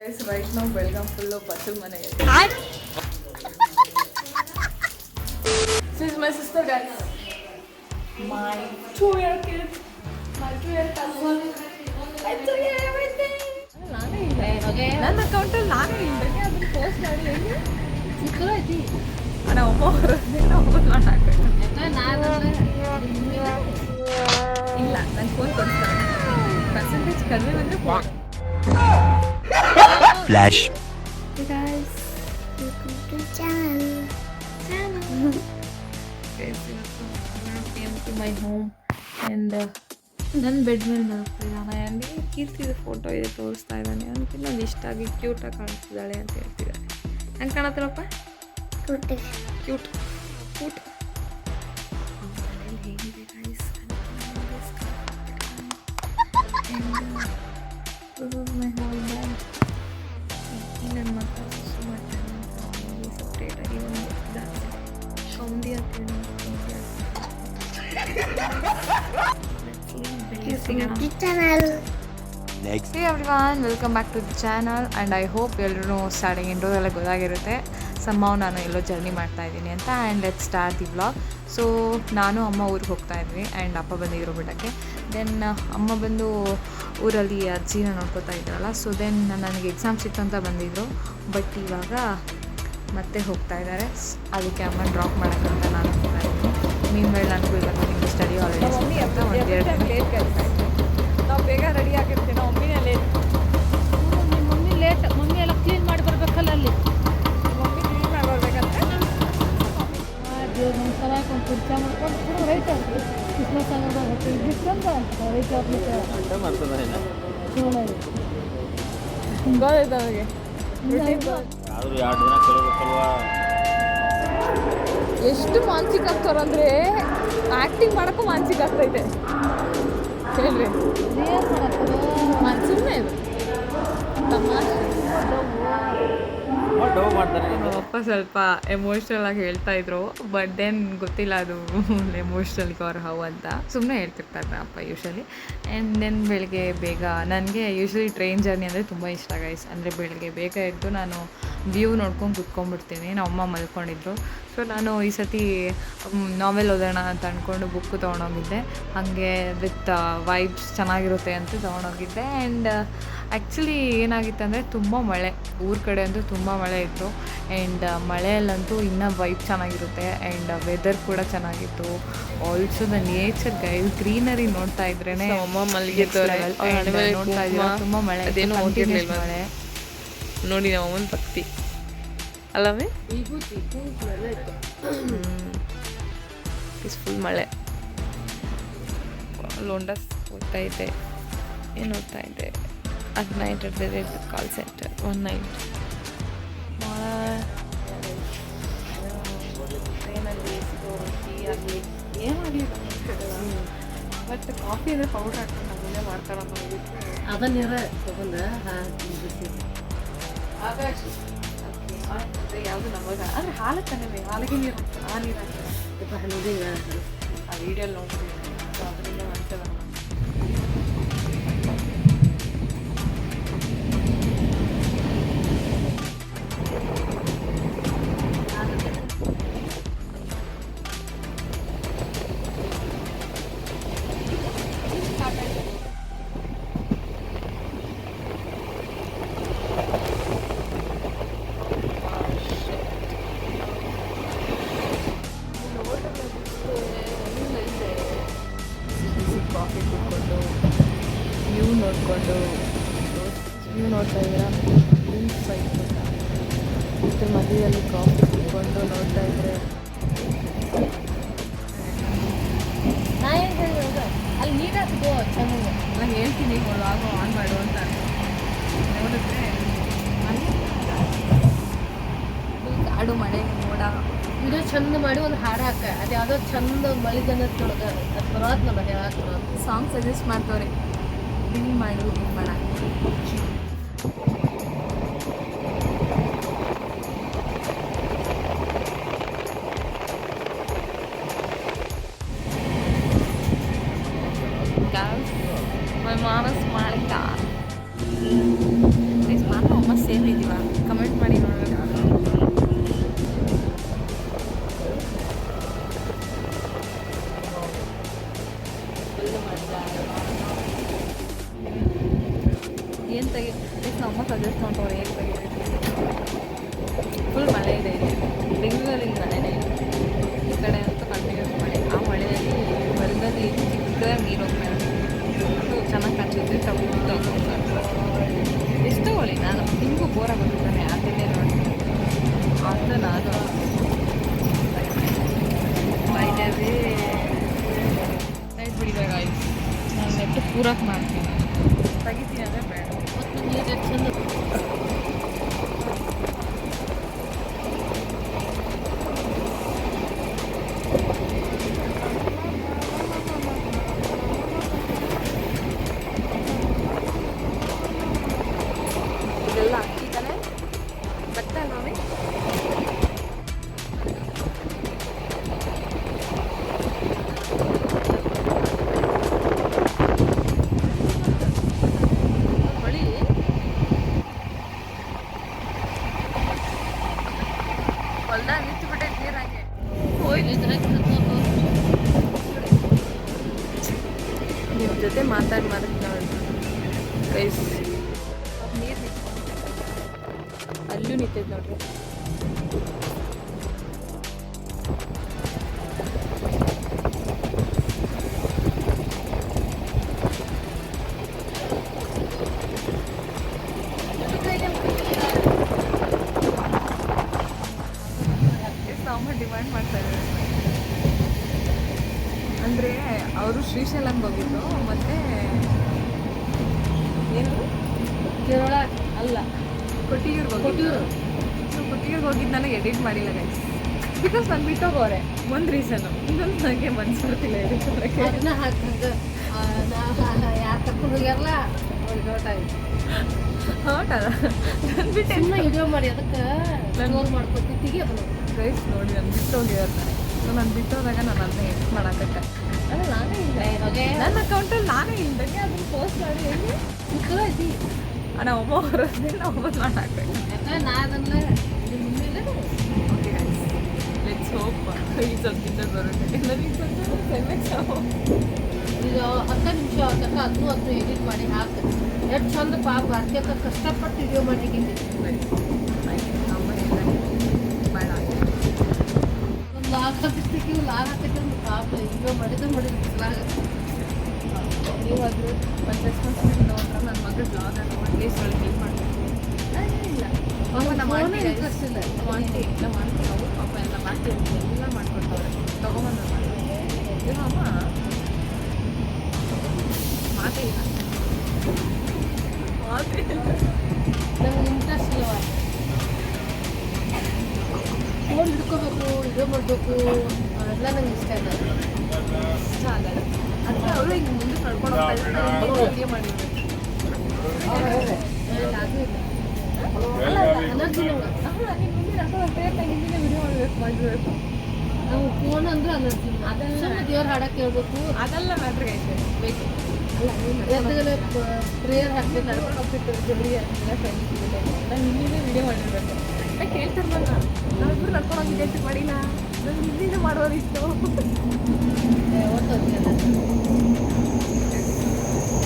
Guys, right now Belgaum full of Batul mane. This is my sister, guys. My 2-year kid. My 2-year cousin. I took everything. ನನ್ನ ಅಕೌಂಟಲ್ಲಿ ನಾನೇ ಇಲ್ದಂಗೆ ಅದನ್ನ post ಮಾಡಿ ಹೇಗೆ ಚಿಕ್ಕದಾಯ್ತಿ ಅಣ್ಣ ಒಬ್ಬ ಹೊರದೆ ಓಪನ್ ಮಾಡಾಕ್ಬೇಕು ಇಲ್ಲ ನಂಗೆ ಫೋನ್ ಕೊಡ್ತಾರೆ ಪರ್ಸೆಂಟೇಜ್ ಕಡಿಮೆ ಬಂದರೆ phone Flash. Hey guys, welcome to channel. Guys, came to my home and ನನ್ನ ಬೆಡ್ ಮೇಲೆ ಮಲಗ್ತಿದ್ದಾನೆ ಅಲ್ಲಿ ಕೀರ್ತಿದ ಫೋಟೋ ಇದೆ ತೋರಿಸ್ತಾ ಇದ್ದಾನೆ ಅವನಿಗೆ ಇನ್ನೊಂದು ಇಷ್ಟ ಆಗಿ ಕ್ಯೂಟಾಗಿ ಕಾಣಿಸ್ತಿದ್ದಾಳೆ ಅಂತ ಹೇಳ್ತಿದ್ದಾನೆ ಹೆಂಗೆ ಕಾಣತ್ತಲ್ಲಪ್ಪ ಕ್ಯೂಟ್ ಕ್ಯೂಟ್ ಮನೇಲಿ ಹೇಗಿದೆ ಗೈಸ್ ಮೈ ಹೋಲ್ ಬ್ಯಾಗ್ ನನ್ನ ಮಕ್ಕಳು ಸುಸು ಮಾಡ್ತಾನೆ ಅಂತ ಅವನಿಗೆ ಸಪ್ರೇಟಾಗಿ ಒಂದು ಶೌಂದಿ ಅಂತ Next. Hey everyone, welcome back to the channel and I hope ಎಲ್ಲರೂ ಸ್ಟಾರ್ಟಿಂಗ್ ಇಂಟ್ರೋದೆಲ್ಲ ಗೊತ್ತಾಗಿರುತ್ತೆ ಸಮ್ಮವ್ ನಾನು ಎಲ್ಲೋ ಜರ್ನಿ ಮಾಡ್ತಾ ಇದ್ದೀನಿ ಅಂತ and let start the vlog. So ನಾನು ಅಮ್ಮ ಊರಿಗೆ ಹೋಗ್ತಾ ಇದ್ವಿ ಆ್ಯಂಡ್ ಅಪ್ಪ ಬಂದಿದ್ರು ಬಿಡೋಕ್ಕೆ. ದೆನ್ ಅಮ್ಮ ಬಂದು ಊರಲ್ಲಿ ಅಜ್ಜಿನ ನೋಡ್ಕೋತಾ ಇದ್ರಲ್ಲ. ಸೊ ದೆನ್ ನನಗೆ ಎಕ್ಸಾಮ್ಸ್ ಇತ್ತು ಅಂತ ಬಂದಿದ್ದರು, ಬಟ್ ಇವಾಗ ಮತ್ತೆ ಹೋಗ್ತಾ ಇದ್ದಾರೆ. ಅದಕ್ಕೆ ಅಮ್ಮ ಡ್ರಾಪ್ ಮಾಡೋಕ್ಕಂತ ನಾನು ಹೋಗ್ತಾ ಇದ್ದೀನಿ. ಮೀನ್ ವೇಳೆ ನನಗೂ ಇವಾಗ ನಿಮಗೆ ಸ್ಟಡಿ ಹಾಲಿಡೇಸ್ ಅಂತ ಒಂದೆರಡು ಲೇಟ್ ಕೆಲಸ ಇತ್ತು. ನಾವು ಬೇಗ ರೆಡಿ ಆಗಿರ್ತೀವಿ, ನಾವು ಮಮ್ಮಿನೇ ಲೇಟ್. ಮಮ್ಮಿ ಲೇಟ್, ಮಮ್ಮಿ ಎಲ್ಲ ಕ್ಲೀನ್ ಮಾಡಿ ಬರ್ಬೇಕಲ್ಲ ಅಲ್ಲಿ. ಮಮ್ಮಿ ಕ್ಲೀನ್ ಮಾಡಿ ಬರ್ಬೇಕಂದ್ರೆ ದೇವ್ರು ನಮ್ಮ ಸಲಕ್ಕೆ ಒಂದು ಕುರ್ಚ ಮಾಡ್ಕೊಂಡು ರೈಟ್ ಆಗ್ತದೆ ಕ್ರಿಸ್ಮಸ್ ಆಗೋದು ಬಿಟ್ಕೊಂತ ರೈಟ್ ಆಗ್ಲಿಕ್ಕೆ ಗೊತ್ತಾಯ್ತು ಅವರಿಗೆ. ಎಷ್ಟು ಮಾನಸಿಕ ಆಗ್ತಾರಂದ್ರೆ ಆ್ಯಕ್ಟಿಂಗ್ ಮಾಡೋಕ್ಕೂ ಮಾನಸಿಕ ಆಗ್ತೈತೆ ಹೇಳ್ರಿ. ಸುಮ್ಮನೆ ಇದು ಅಪ್ಪ ಸ್ವಲ್ಪ ಎಮೋಷ್ನಲ್ ಆಗಿ ಹೇಳ್ತಾ ಇದ್ರು, ಬಟ್ ದೆನ್ ಗೊತ್ತಿಲ್ಲ ಅದು ಎಮೋಷ್ನಲ್ ಆರ್ ಹೌ ಅಂತ ಸುಮ್ಮನೆ ಹೇಳ್ತಿರ್ತಾರೆ ಅಪ್ಪ ಯೂಶ್ವಲಿ. ಆ್ಯಂಡ್ ದೆನ್ ಬೆಳಗ್ಗೆ ಬೇಗ ನನಗೆ ಯೂಶ್ವಲಿ ಟ್ರೈನ್ ಜರ್ನಿ ಅಂದರೆ ತುಂಬ ಇಷ್ಟ ಗೈಸ್. ಅಂದರೆ ಬೆಳಗ್ಗೆ ಬೇಗ ಎದ್ದು ನಾನು ವ್ಯೂ ನೋಡ್ಕೊಂಡು ಕುತ್ಕೊಂಡ್ಬಿಡ್ತೀನಿ. ನಮ್ಮ ಅಮ್ಮ ಮಲ್ಕೊಂಡಿದ್ರು. ಸೊ ನಾನು ಈ ಸತಿ ನಾವೆಲ್ ಓದೋಣ ಅಂತ ಅಂದ್ಕೊಂಡು ಬುಕ್ ತೊಗೊಂಡೋಗಿದ್ದೆ, ಹಾಗೆ ವಿತ್ ವೈಬ್ಸ್ ಚೆನ್ನಾಗಿರುತ್ತೆ ಅಂತ ತೊಗೊಂಡೋಗಿದ್ದೆ. ಆ್ಯಂಡ್ ಆ್ಯಕ್ಚುಲಿ ಏನಾಗಿತ್ತು ಅಂದರೆ ತುಂಬ ಮಳೆ, ಊರ ಕಡೆ ಅಂತೂ ತುಂಬ ಮಳೆ ಇತ್ತು. ಆ್ಯಂಡ್ ಮಳೆಯಲ್ಲಂತೂ ಇನ್ನೂ ವೈಬ್ ಚೆನ್ನಾಗಿರುತ್ತೆ ಆ್ಯಂಡ್ ವೆದರ್ ಕೂಡ ಚೆನ್ನಾಗಿತ್ತು. Also the nature guys, greenery ನೋಡ್ತಾ ಇದ್ರೇ ನೋಡ್ತಾ ಇದ್ದೀರಾ ತುಂಬ ಮಳೆ ಮಳೆ ನೋಡಿ ನಾವು ಅಮ್ಮನ ಭಕ್ತಿ ಅಲ್ಲವೇ ಫುಲ್ ಮಳೆ. ಲೋಂಡಸ್ ಓದ್ತಾ ಇದ್ದೆ, ಏನು ಓದ್ತಾ ಇದ್ದೆ, at night at the red call centre 1 night ಟ್ರೈನಲ್ಲಿ ಟೀ ಆಗಲಿ ಏನಾಗಲಿ ಬಟ್ ಕಾಫಿ ಅಂದರೆ ಪೌಡ್ರ್ ಹಾಕೊಂಡು ಅದನ್ನೇ ಮಾಡ್ತಾರ ಅದನ್ನಿರ ತಗೊಂಡು ಯಾವುದು ನಮಗೆ ಅಂದರೆ ಹಾಲು ತಾನೇ, ಹಾಲಿಗೆ ನೀರು ಹಾಕ್ತಾರೆ, ಆ ನೀರು ಹಾಕ್ತಾರೆ. ಆ ವೀಡಿಯೋಲ್ಲಿ ನೋಡ್ತೀವಿ, ಸೊ ಅದರಿಂದ ಅನ್ಸಲ್ಲ. ಕಾಫಿ ಕುಡ್ಕೊಂಡು ವ್ಯೂ ನೋಡಿಕೊಂಡು ನೋಡ್ತಾ ಇದ್ದೀರಾ, ಬೀಚ್ ಇದ್ರ ಮಧ್ಯದಲ್ಲಿ ಕಾಫಿ ಕುಡ್ಕೊಂಡು ನೋಡ್ತಾ ಇದ್ರೆ ಅಲ್ಲಿ ನೀರು ಹಾಕಿದ್ದು ಚೆನ್ನಾಗಿ. ನಾನು ಹೇಳ್ತೀನಿ ಆಗೋ ಆನ್ ಮಾಡು ಅಂತ ನೋಡಿದ್ರೆ ಕಾಡು ಮಳೆ ಮೋಡ ಇದು ಚಂದ ಮಾಡಿ ಒಂದು ಹಾಡು ಹಾಕ, ಅದು ಯಾವುದೋ ಚಂದ ಮಳಿಗನ್ನೊಳಗೆ ಅದು ಬರೋದು ನಮ್ಮ ಹೇಳಕ್ಕೆ ಸಾಂಗ್ ಸಜೆಸ್ಟ್ ಮಾಡ್ತವ್ರೆ, ರೀಲ್ ಮಾಡು ರೀಲ್ ಮಾಡ. My mom is smiling down. This man, ಅಮ್ಮ ಸಜೆಸ್ಟ್ ಮಾಡ್ತಾರೆ ಏನು ಬಗ್ಗೆ ಫುಲ್ ಮಳೆ ಇದೆ ಇಲ್ಲಿ ಬೆಂಗಳೂರಲ್ಲಿ ಮಳೆನೇ ಇಲ್ಲ ಈ ಕಡೆ ಅಂತೂ ಕಂಟಿನ್ಯೂಸ್ ಮಳೆ ಆ ಮಳೆಯಲ್ಲಿ ಹೊಲದಲ್ಲಿ ಚಿಕ್ಕದಾಗಿ ನೀರು ಹೋಗ್ತಾ ಇದೆ ಅದು ಚೆನ್ನಾಗಿ ಕಾಣಿಸುತ್ತೆ ಎಷ್ಟು ಹೋಳಿ ನಾನು ನಿಮಗೂ ಬೋರ ಬಂದಿದ್ದಾನೆ ಅದನ್ನೇ ನೋಡಿ ಅಂತ ನಾನು ಬಾಯ್ದಾವೆ ನೈಟ್ ಬಿಡಿದಾಗ ಆಯ್ತು ನಾನು ನೆಟ್ಟು ಪೂರಕ್ಕೆ ಮಾಡ್ತೀನಿ ತೆಗಿತೀನಿ ಅಂದರೆ ಬೇಡ ಮತ್ತು ನೀರು ಚಂದ ಇದೆಲ್ಲ ಹಾಕಿದ್ದಾನೆ ಬರ್ತಾ ನೋಡಿ ಹೊಳಿ ಹೊಲ್ದಾಗ ನಿಂತು ಬಿಟ್ಟೈತೆ ನೀರಾಗೆ ನಿಮ್ಮ ಜೊತೆ ಮಾತಾಡಿ ಗೈಸ್ ನೀರು ಅಲ್ಲೂ ನಿಂತೈತೆ ನೋಡ್ರಿ ಸಾಮ ಡಿಮ್ಯಾಂಡ್ ಮಾಡ್ತಾರೆ ಅಂದರೆ ಅವರು ಶ್ರೀಶೈಲಂಗೆ ಹೋಗಿದ್ದು ಮತ್ತು ಏನು ಕೇರಳ ಅಲ್ಲ ಕೊಟ್ಟಿಯೂರ್ಗೆ ಹೋಗಿದ್ದು ಸೊ ಕೊಟ್ಟಿಯೂರ್ಗೆ ಹೋಗಿದ್ದು ನನಗೆ ಎಡಿಟ್ ಮಾಡಿಲ್ಲ ಗೈಸ್ ಬಿಕಾಸ್ ನಾನು ಬಿಟ್ಟೋಗೋರೆ ಒಂದು ರೀಸನು ಇನ್ನೊಂದು ನನಗೆ ಮನ್ಸು ಬರ್ತಿಲ್ಲ ಎಡಿಟ್ ಮಾಡೋಕ್ಕೆ ಅದನ್ನ ಹಾಕಂಗ ಯಾರು ಕರ್ಕೊಂಡು ಹೋಗ್ಯಾರಲ್ಲ ಅವ್ರಿಗೆ ಔಟ್ ಆಯ್ತು ಹೌದಲ್ಲ ನಾನು ಬಿಟ್ಟೆ ಸುಮ್ಮನೆ ವಿಡಿಯೋ ಮಾಡಿ ಅದಕ್ಕೆ ಕ್ಲೋಸ್ ಮಾಡ್ಕೊತಿದ್ದೀವಿ ಅದನ್ನು ಗೈಸ್ ನೋಡಿ ನಾನು ಬಿಟ್ಟೋಗಿದ್ದಾರೆ ಸೊ ನಾನು ಬಿಟ್ಟೋದಾಗ ನಾನು ಅದನ್ನ ಎಡಿಟ್ ಮಾಡೋಕ್ಕೆ ಅಲ್ಲ ನಾನೇ ಇಲ್ಲ ನನ್ನ ಅಕೌಂಟಲ್ಲಿ ನಾನೇ ಇಲ್ದಂಗೆ ಅದನ್ನು ಪೋಸ್ಟ್ ಮಾಡಿ ಹೇಳಿ ಐತಿ ನಾವು ಒಬ್ಬ ಹೊರದ್ಮೇಲೆ ನಾವು ಒಬ್ಬರು ಮಾಡಾಕ್ಬೇಕು ಯಾಕಂದ್ರೆ ನಾ ಅದನ್ನ ಮುಂದೆ ಓಕೆ ಗೈಸ್ ಲೆಟ್ಸ್ ಹೋಪ್ ಈ ಸ್ವಲ್ಪ ಬರುತ್ತೆ ನನಗೆ ಸ್ವಲ್ಪ ಫೇಮಸ್ ಈಗ 10 ನಿಮಿಷ ತನಕ ಅದನ್ನು ಎಡಿಟ್ ಮಾಡಿ ಹಾಕಿ ಎಷ್ಟು ಚಂದ ಪಾಪ ಅರ್ಥ ಕಷ್ಟಪಟ್ಟು ವಿಡಿಯೋ ಮಾಡಿದ್ದೀನಿ ಒಂದು ಲಾಕ್ ಹಾಕಿಸ್ತೀವಿ ಲಾಕ್ ಹಾಕೈತೆ ಪಾಪ ವಿಡಿಯೋ ಮಾಡಿದ್ರೆ ಬಿಸಲಾಗ ನೀವಾದರೂ ಒಂದು ರೆಸ್ಪಾನ್ಸಿಬಿಲಿಟಿ ನೋಡ್ರೆ ನನ್ನ ಮಗಳ ಬ್ಲಾಗ್ ಅನ್ನು ಅಟ್ಲೀಸ್ಟ್ ಒಳಗೆ ಹೆಲ್ಪ್ ಮಾಡಬೇಕು ಇಲ್ಲ ಪಾಪ ನಮ್ಮ ಆಂಟಿ ಇಂಟ್ರೆಸ್ಟ್ ಇಲ್ಲ ನಮ್ಮ ಆಂಟಿ ಅವರು ಪಾಪ ಎಲ್ಲ ಮಾಡ್ತೀವಿ ಎಲ್ಲ ಮಾಡ್ಕೊಡ್ತಾವ್ರೆ ತೊಗೊಂಬಂದು ಇದು ಅಮ್ಮ ಮಾತೇ ಇಲ್ಲ ಮಾತೇ ಇಲ್ಲ ನಂಗೆ ಇಂಟ್ರೆಸ್ಟ್ ಇಲ್ಲವ ಫೋನ್ ಹಿಡ್ಕೋಬೇಕು ವಿಡಿಯೋ ಮಾಡಬೇಕು ಅವೆಲ್ಲ ನಂಗೆ ಇಷ್ಟ ಇಲ್ಲ ಇಷ್ಟ ಆಗಲ್ಲ ಅಂದರೆ ಅವರು ಹಿಂಗೆ ಮುಂದೆ ಕಳ್ಕೊಂಡು ಹೋಗ್ತಾ ಇದ್ದಾರೆ ವಿಡಿಯೋ ಮಾಡಿದ್ರು ಅದು ಇಲ್ಲ ಎನರ್ಜಿ ನಂಗೆ ಹಿಂದಿನ ವಿಡಿಯೋ ಮಾಡಬೇಕು ನಾವು ಫೋನ್ ಅಂದ್ರೆ ಎನರ್ಜಿ ಅದೆಲ್ಲ ದೇವ್ರ ಹಾಡಕ್ಕೆ ಹೇಳ್ಬೇಕು ಅದೆಲ್ಲ ಮ್ಯಾಟ್ರಿಗೆ ಐತೆ ಬೇಕು ಎದ್ದುಗಲೆ ಪ್ರೇಯರ್ ಹಾಕ್ಬೇಕು ನಡ್ಕೊಂಡು ಹೋಗ್ತಿತ್ತು ಜೋಡಿ ಎಲ್ಲ ಫ್ರೆಂಡ್ಸ್ ನಾನು ಹಿಂದಿನ ವಿಡಿಯೋ ಮಾಡಿರ್ಬೇಕು ನಾನು ಕೇಳ್ತಿರ್ಬಲ್ಲ ನಾವಿಬ್ರು ನಡ್ಕೊಂಡು ಹೋಗಿ ಕೆಲಸ ಮಾಡಿಲ್ಲ ನಾನು ಹಿಂದಿನ ಮಾಡೋದಿತ್ತು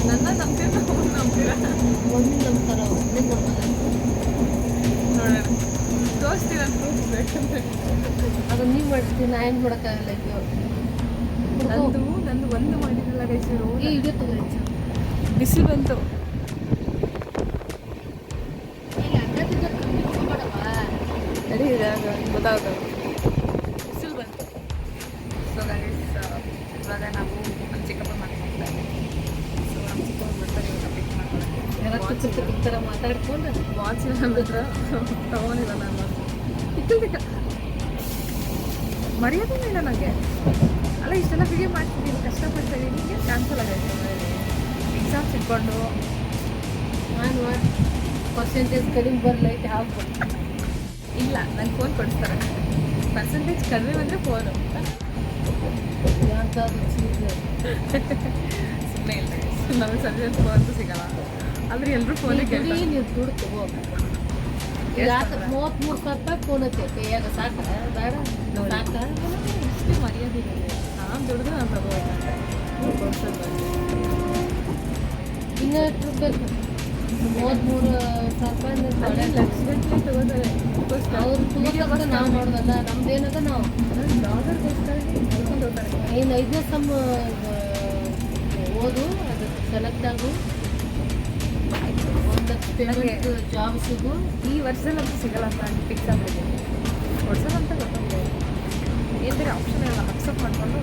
ನನ್ನ ನಂಬ್ತೀರ ನಂಬ್ತೀರ ಒಂದು ನಂಬ್ತಾರ ಒಬ್ಬನೇ ಮಾಡ್ತಾರೆ ನೋಡೋಣ ತೋರಿಸ್ತೀರ ಪ್ರೂಫ್ ಬೇಕಂದ್ರೆ ಅದು ನೀವು ಮಾಡ್ತೀವಿ ನಾ ಏನು ಮಾಡೋಕ್ಕಾಗಲ್ಲ ನಂದು ಒಂದು ಮಾಡಿರಲಿಲ್ಲ ಗೈಸರು ಈ ವಿಡಿಯೋ ತಗೋರಿ ಬಿಸಿಲು ಬಂತು ಅದೇ ಇದಾಗ ಗೊತ್ತಾಗ ಬಿಸಿಲು ಬಂತು ಸೊ ಗೈಸ್ ಇವಾಗ ನಾವು ನಮ್ಮ ಚಿಕ್ಕಪ್ಪ ಮಾಡ್ಕೊಂಡ್ತಾರೆ ಸೊ ನಮ್ಮ ಚಿಕ್ಕಪ್ಪ ಬರ್ತಾರೆ ಇವಾಗ ಪಿಕ್ ಮಾಡ್ಕೊಳ್ಳೋಕ್ಕೆ ಥರ ಮಾತಾಡ್ಕೊಂಡು ವಾಚ್ ಹತ್ರ ತಗೊಂಡಿಲ್ಲ ನಾನು ತಿಕ್ಕ ಮರ್ಯಾದೆನೇ ಇಲ್ಲ ನನಗೆ ಅಲ್ಲ ಇಷ್ಟೆಲ್ಲ ವಿಡಿಯೋ ಮಾಡ್ತಿದ್ದೀನಿ ಕಷ್ಟಪಡ್ತಾ ಇದ್ದೀನಿ ಕ್ಯಾನ್ಸಲ್ ಆಗೈತೆ ಎಕ್ಸಾಮ್ಸ್ ಇಟ್ಕೊಂಡು ನಾನು ಪರ್ಸೆಂಟೇಜ್ ಕಡಿಮೆ ಬರಲೈತೆ ಹಾಕ್ಬೋದು ಇಲ್ಲ ನಂಗೆ ಫೋನ್ ಕೊಡಿಸ್ತಾರೆ ಪರ್ಸೆಂಟೇಜ್ ಕಡಿಮೆ ಬಂದರೆ ಫೋನು ಯಾವ್ದಾದ್ರು ಚೀಸ್ ಸುಮ್ಮನೆ ಇಲ್ಲ ನಮಗೆ ಸಬ್ಜೆಕ್ಟ್ ಫೋನ್ ಸಿಗಲ್ಲ ಆದರೆ ಎಲ್ಲರೂ ಫೋನೇ ಕೇಳ್ತಾರೆ ನೀವು ದುಡ್ಡು ತಗೋ ಯಾಕೆ 33,000 ರೂಪಾಯಿ ಫೋನ್ ಐತೆ ಕೈಯಾಗ ಸಾಕ ಬೇಡ ಸಾಕ ಇಷ್ಟು ಮರ್ಯಾದೆ ಇದೆ ನಾನು ದುಡ್ದು ನಾನು ತಗೋಬೇಕಂತೆ ಇನ್ನೂ ಎಷ್ಟು ಬೇಕು ಅವ್ರು ತಗೋತಾರೆ, ನಾವು ಮಾಡೋದಲ್ಲ. ನಮ್ದೇನದ ನಾವು ಏನು 5ನೇ ಸಮ್ ಓದು, ಅದು ಸೆಲೆಕ್ಟ್ ಆಗು, ಒಂದಷ್ಟು ಪೇಮೆಂಟ್ ಜಾಬ್ ಸಿಗು. ಈ ವರ್ಷದಲ್ಲಿ ಅಂತೂ ಸಿಗಲ್ಲ ಅಂತ ಫಿಕ್ಸ್ ಆಗಿದ್ದೀನಿ. ಹೊಡ್ಸೋದಂತ ಗೊತ್ತಾಗಿದೆ. ಏನು ಬೇರೆ ಆಪ್ಷನ್ ಇಲ್ಲ, ಅಕ್ಸೆಪ್ಟ್ ಮಾಡಿಕೊಂಡು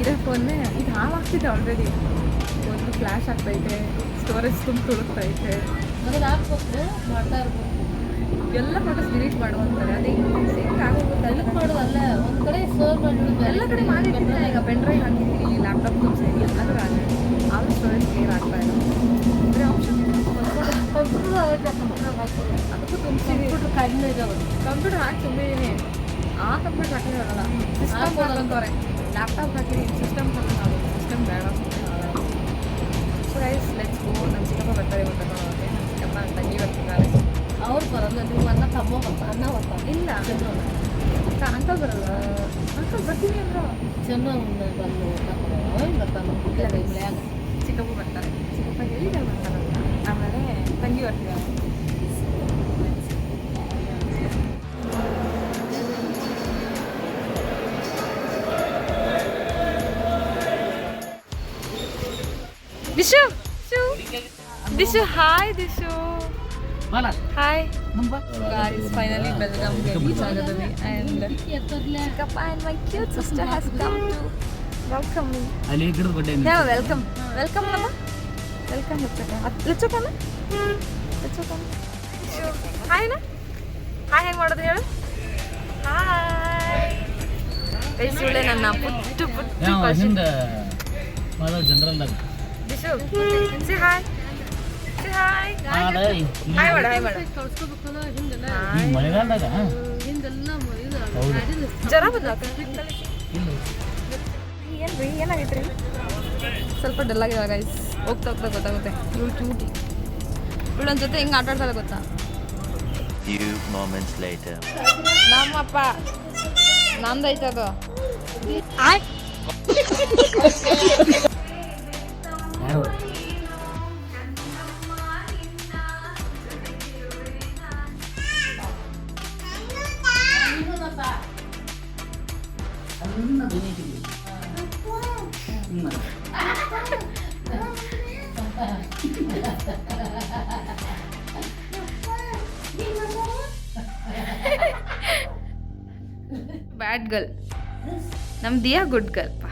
ಇರೋ ಫೋನ್ನೇ ಇದು ಹಾಳಾಗ್ತಿದೆ ಆಲ್ರೆಡಿ. ಒಂದು ಫ್ಲ್ಯಾಶ್ ಆಗ್ತೈತೆ, ಸ್ಟೋರೇಜ್ ತುಂಬ ತುಳುಕ್ತೈತೆ, ಅದನ್ನ ಹಾಕ್ಬೇಕು, ಮಾಡ್ತಾ ಇರ್ಬೇಕು. ಎಲ್ಲ ಫೋಟೋಸ್ ಡಿಲೀಟ್ ಮಾಡುವಂತಾರೆ. ಅದೇ ಸೇಫ್ ಆಗೋಗುತ್ತೆ. ಡೆಲಿಟ್ ಮಾಡೋದಲ್ಲ, ಒಂದು ಕಡೆ ಸ್ಟೋರ್ ಮಾಡಿಬಿಡೋದು. ಎಲ್ಲ ಕಡೆ ಮಾಡಿದ್ದೀನಿ. ಈಗ ಪೆನ್ ಡ್ರೈವ್ ಹಾಕಿದ್ದೀನಿ, ಲ್ಯಾಪ್ಟಾಪ್ ಸೇರಿ ಎಲ್ಲದೂ ಆಗಿದೆ. ಆದರೂ ಸ್ಟೋರೇಜ್ ಕ್ಲಿಯರ್ ಆಗ್ತಾ ಇಲ್ಲ. ಬೇರೆ ಆಪ್ಷನ್ ಕಂಪ್ಯೂಟರ್ ಅದಕ್ಕೂ ತುಂಬಿಸಿ ಕಂಪ್ಯೂಟರ್ ಕಡಿಮೆ ಇದಾವೆ. ಕಂಪ್ಯೂಟರ್ ಹಾಕಿ ತುಂಬಿದ್ದೀನಿ. ಆ ಕಂಪ್ಯೂಟರ್ ಹಾಕಿದ್ರೆ ಬರಲ್ಲ. ಸಿಸ್ಟಮ್ ಹಾಕಂತವ್ರೆ. ಲ್ಯಾಪ್ಟಾಪ್ ಹಾಕಿದ್ದೀನಿ, ಸಿಸ್ಟಮ್ ಹಾಕೋದು. ಸಿಸ್ಟಮ್ ಬೇಡ ಸೊ ಗೈಸ್ ಲೆಟ್ಸ್ ಗೋ. ನಮ್ಮ ಚಿಕ್ಕಪ್ಪ ಬರ್ತಾರೆ ಇವತ್ತು ನೋಡೋಕ್ಕೆ. ನಮ್ಮ ಚಿಕ್ಕಪ್ಪ ನನ್ನ ತಂಗಿ ಬರ್ತಿದ್ದಾರೆ. ಅವ್ರು ಬರಲ್ಲ, ನೀವು ಅನ್ನ ತಮ್ಮ ಬರ್ತಾ ಅನ್ನ ಬರ್ತಾ ಇಲ್ಲ ಅಂಕಲ್ ಬರಲ್ಲ. ಅಂಕಲ್ ಬರ್ತೀನಿ ಅಂದ್ರು. ಚೆನ್ನಾಗಿ ಬಂದು ಬರ್ತಾನೆ. ಚಿಕ್ಕಪ್ಪ ಬರ್ತಾರೆ. ಚಿಕ್ಕಪ್ಪ ಹೇಳಿದ್ರೆ ಬರ್ತಾರಲ್ಲ. ಆಮೇಲೆ ತಂಗಿ ಬರ್ತೀವಿ. Dishu Dishu hi Dishu hi guys, finally ಬೆಳಗಾಂಗೆ reach ಆಗಿದ್ದೀವಿ and ಚಿಕ್ಕಪ್ಪ and my cute sister has come to welcome me. Yeah, welcome ನಮ್ಮ welcome ಲಚ್ಚೋಕನ ಹಾಯ್ ನಾ ಹಾಯ್ ಹೆಂಗೆ ಮಾಡೋದು ಹೇಳು. ಹಾಯ್ ಗೈಸ್, ಇವಳೆ ನನ್ನ ಪುಟ್ಟು general Dishu say hi. Hi hi ಮಾಡು ಹಾಯ್ ಮಾಡು. ಮಳೆಗಾಲದಾಗ ಜ್ವರ ಬದಲಾಕ ಏನ್ರಿ ಏನಾಗೈತ್ರಿ? ಸ್ವಲ್ಪ ಡಲ್ ಆಗಿದೆ ಗೈಸ್. ಹೋಗ್ತಾ ಹೋಗ್ತಾ ಗೊತ್ತಾಗುತ್ತೆ. ಇವಳು ಕ್ಯೂಟಿ. ಇವಳೊಂದು ಜೊತೆ ಹೆಂಗೆ ಆಟ ಆಡ್ತಾಳೆ ಗೊತ್ತಾ? ನಮ್ಮಪ್ಪ ನಂದೈತದು. Bad girl. ನಮ್ಮ ದಿಯಾ ಗುಡ್ ಗರ್ಲ್ ಪಾ.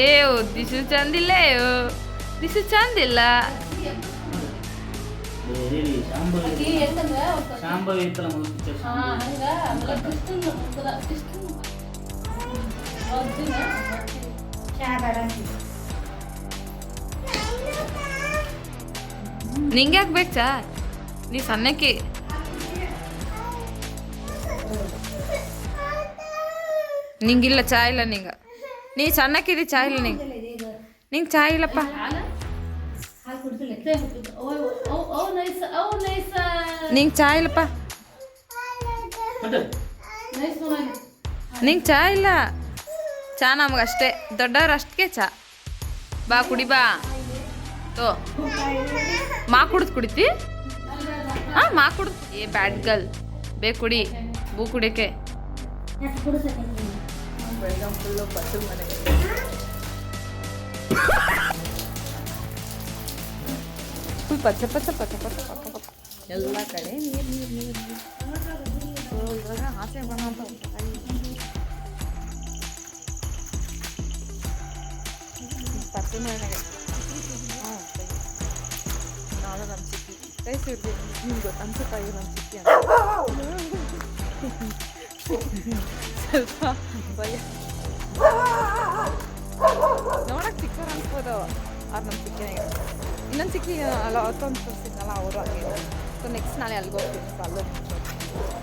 ಏ ದಿಶು ಚಂದಿಲ್ಲ. ದಿಶು ಚಂದಿಲ್ಲ. ನಿಂಗೆ ಯಾಕೆ ಬೇಕು ಚಾ? ನೀ ಸಣ್ಣಕ್ಕಿ. ನಿಂಗಿಲ್ಲ ಚಾ ಇಲ್ಲ ನಿಂಗೆ. ನೀ ಸಣ್ಣಕ್ಕಿದಿ ಚಾ ಇಲ್ಲ ನಿಂಗೆ. ನಿಂಗೆ ಚಾ ಇಲ್ಲಪ್ಪ. ನಿಂಗೆ ಚಾ ಇಲ್ಲಪ್ಪ. ನಿಂಗೆ ಚಾ ಇಲ್ಲ. ಚಾ ನಮಗಷ್ಟೇ, ದೊಡ್ಡವ್ರು ಅಷ್ಟಕ್ಕೆ ಚಾ. ಬಾ ಕುಡಿ ಬಾ. ತೋ ಮಾ ಕುಡ್ದು ಕುಡಿತಿ. ಹಾಂ ಮಾ ಕುಡ್ದು. ಏ ಬ್ಯಾಡ್ ಗರ್ಲ್. ಬೇಕು ಕುಡಿ. ಬೂ ಕುಡಿಯೋಕ್ಕೆ. ಬೆಳಗಾಂ ಫುಲ್ಲು ಬಸ್ಸು ಮನೆಗೆ ಫುಲ್ ಪಚ್ಚ ಪಚ್ಚ ಪಚ್ಚ ಪಚ್ಚ ಪಕ್ಕ ಪಕ್ಕ ಎಲ್ಲ ಕಡೆ ನೀರು ನೀರು ನೀರು ನೀರು. ಸೊ ಇವಾಗ ಆಸೆ ಬಣ ಅಂತ ಪಚ್ಚ ಮನೆಗೆ. ಹಾಂ ನಾಳೆ ನಮ್ಮ ಚಿಕ್ಕಿ ಕೈ ಸಿಡ್ದು ನಿಮ್ಗೆ ಗೊತ್ತು ಅನ್ಸುತ್ತಾ ಇದು ನಮ್ಮ ಚಿಕ್ಕಿ ಅಂತ. ಸ್ವಲ್ಪ ಭಯ. ನೋಡಕ್ಕೆ ಚಿಕ್ಕವ್ರು ಅನ್ಸ್ಬೋದು. ಅವ್ರು ನಮ್ಮ ಚಿಕ್ಕಿನಾಗ ಇನ್ನೊಂದು ಚಿಕ್ಕಿ ಅಲ್ಲ ಅವತ್ತೊಂದು ತೋರಿಸಿದ್ನಲ್ಲ ಅವರು ಹಂಗೆ. ಸೊ ನೆಕ್ಸ್ಟ್ ನಾಳೆ ಅಲ್ಲಿಗೆ ಹೋಗ್ತೀನಿ. ಸೊ ಅಲ್ಲೂ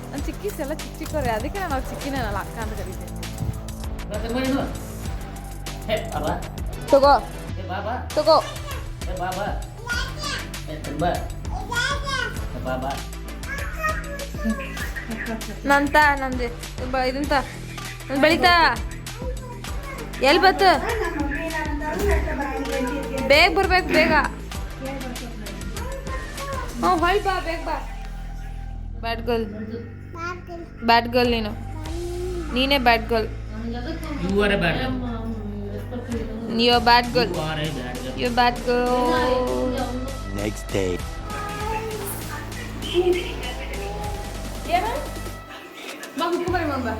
ನನ್ನ ಚಿಕ್ಕೀಸ್ ಎಲ್ಲ ಚಿಕ್ಕ ಚಿಕ್ಕವ್ರೆ. ಅದಕ್ಕೆ ನಾನು ಅವ್ರ ಚಿಕ್ಕಿನೇನಲ್ಲ ಅಕ್ಕ ಅಂತ ಕರಿತೀನಿ. ತಗೋ ತಗೋ ನಂತ ನಮ್ದು ಇದಂತ ಬೆಳಿತಾ ಎಲ್ಲಿ ಬತ್ತು ಬೇಗ ಬರ್ಬೇಕು ಬೇಗ. ಹ್ಞೂ ಹೊಳ್ ಬಾ ಬೇಗ ಬಾ. ಬ್ಯಾಡ್ ಗರ್ಲ್ ನೀನು, ನೀನೇ bad girl. You are a bad girl. You are bad girl. You are a bad girl. You bad girl. Next day. ಬಾ ಕುಮಾರಿ ಬಾ.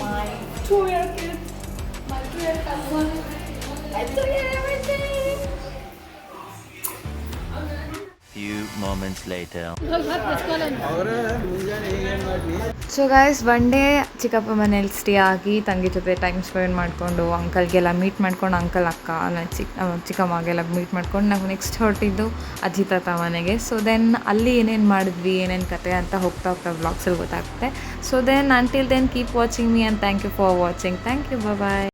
My 2-year kid, my 2-year cousin, I took everything. Few moments later. So guys, one day ಚಿಕ್ಕಪ್ಪ ಮನೇಲಿ stay ಆಗಿ ತಂಗಿ ಜೊತೆ time spend ಮಾಡಿಕೊಂಡು ಅಂಕಲ್ಗೆಲ್ಲ meet ಮಾಡ್ಕೊಂಡು, uncle ಅಕ್ಕ ಚಿಕ್ಕಮ್ಮಗೆಲ್ಲ ಮೀಟ್ ಮಾಡ್ಕೊಂಡು ನಾವು ನೆಕ್ಸ್ಟ್ ಹೊರಟಿದ್ದು ಅಜ್ಜಿ ತಾತ ಮನೆಗೆ. ಸೊ ದೆನ್ ಅಲ್ಲಿ ಏನೇನು ಮಾಡಿದ್ವಿ, ಏನೇನು ಕತೆ ಅಂತ ಹೋಗ್ತಾ ವ್ಲಾಗ್ಸಲ್ಲಿ ಗೊತ್ತಾಗುತ್ತೆ. So then until then keep watching me and thank you for watching. Thank you, bye.